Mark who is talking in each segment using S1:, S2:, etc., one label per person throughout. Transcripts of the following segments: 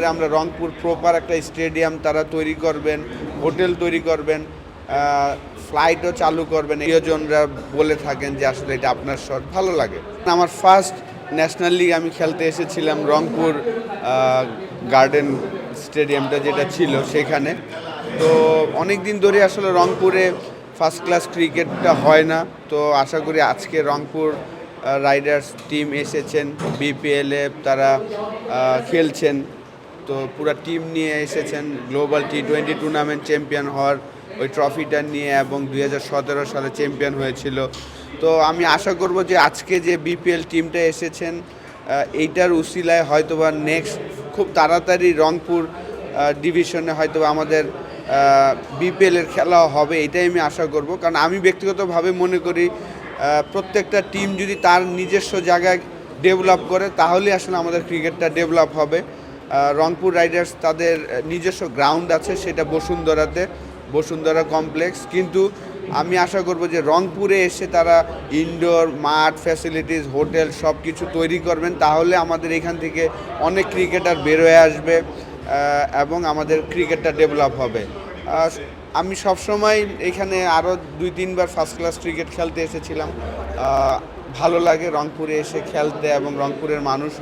S1: ফিউচারে আমরা রংপুর প্রপার একটা স্টেডিয়াম তারা তৈরি করবেন, হোটেল তৈরি করবেন, ফ্লাইটও চালু করবেন। প্রিয়জনরা বলে থাকেন যে আসলে এটা আপনার শট, ভালো লাগে। আমার ফার্স্ট ন্যাশনাল লিগ আমি খেলতে এসেছিলাম রংপুর গার্ডেন স্টেডিয়ামটা যেটা ছিল সেখানে। তো অনেক দিন ধরে আসলে রংপুরে ফার্স্ট ক্লাস ক্রিকেটটা হয় না। তো আশা করি আজকে রংপুর রাইডার্স টিম এসেছেন বিপিএলে, তারা খেলছেন। তো পুরো টিম নিয়ে এসেছেন গ্লোবাল টি20 টুর্নামেন্ট চ্যাম্পিয়ন হওয়ার ওই ট্রফিটা নিয়ে, এবং 2017 সালে চ্যাম্পিয়ন হয়েছিল। তো আমি আশা করব যে আজকে যে বিপিএল টিমটা এসেছেন এইটার উসিলায় হয়তোবা নেক্সট খুব তাড়াতাড়ি রংপুর ডিভিশনে হয়তোবা আমাদের বিপিএলের খেলা হবে, এটাই আমি আশা করব। কারণ আমি ব্যক্তিগতভাবে মনে করি প্রত্যেকটা টিম যদি তার নিজস্ব জায়গায় ডেভেলপ করে তাহলে আসলে আমাদের ক্রিকেটটা ডেভেলপ হবে। রংপুর রাইডার্স তাদের নিজস্ব গ্রাউন্ড আছে, সেটা বসুন্ধরা কমপ্লেক্স। কিন্তু আমি আশা করব যে রংপুরে এসে তারা ইনডোর মাঠ, ফ্যাসিলিটিস, হোটেল সব কিছু তৈরি করবেন, তাহলে আমাদের এখান থেকে অনেক ক্রিকেটার বের হয়ে আসবে এবং আমাদের ক্রিকেটটা ডেভেলপ হবে। আমি সবসময় এখানে আরও 2-3 বার ফার্স্ট ক্লাস ক্রিকেট খেলতে এসেছিলাম। ভালো লাগে রংপুরে এসে খেলতে, এবং রংপুরের মানুষ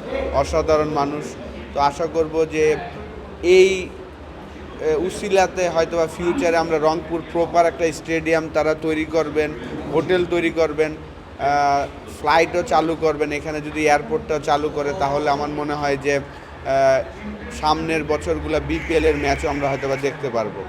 S1: অসাধারণ মানুষ। তো আশা করব যে এই উসিলাতে হয়তোবা ফিউচারে আমরা রংপুর প্রপার একটা স্টেডিয়াম তারা তৈরি করবেন, হোটেল তৈরি করবেন, ফ্লাইটও চালু করবেন। এখানে যদি এয়ারপোর্টটাও চালু করে তাহলে আমার মনে হয় যে সামনের বছরগুলো বিপিএলের ম্যাচও আমরা হয়তোবা দেখতে পারবো।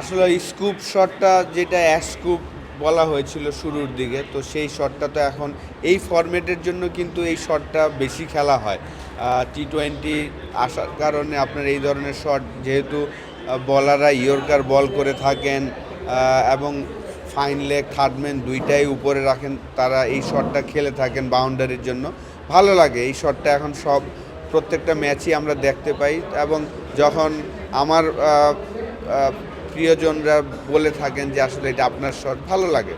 S1: আসলে স্কুপ শটটা যেটা স্কুপ বলা হয়েছিল শুরুর দিকে, তো সেই শটটা তো এখন এই ফরম্যাটের জন্য কিন্তু এই শটটা বেশি খেলা হয়। টি20 আসার কারণে আপনার এই ধরনের শট, যেহেতু বলাররা ইয়র্কার বল করে থাকেন এবং ফাইন লেগ, থার্ডম্যান দুইটাই উপরে রাখেন, তারা এই শটটা খেলে থাকেন বাউন্ডারির জন্য। ভালো লাগে এই শটটা, এখন প্রত্যেকটা ম্যাচই আমরা দেখতে পাই। এবং যখন আমার প্রিয়জনরা বলে থাকেন যে আসলে এটা আপনার শট, ভালো লাগে।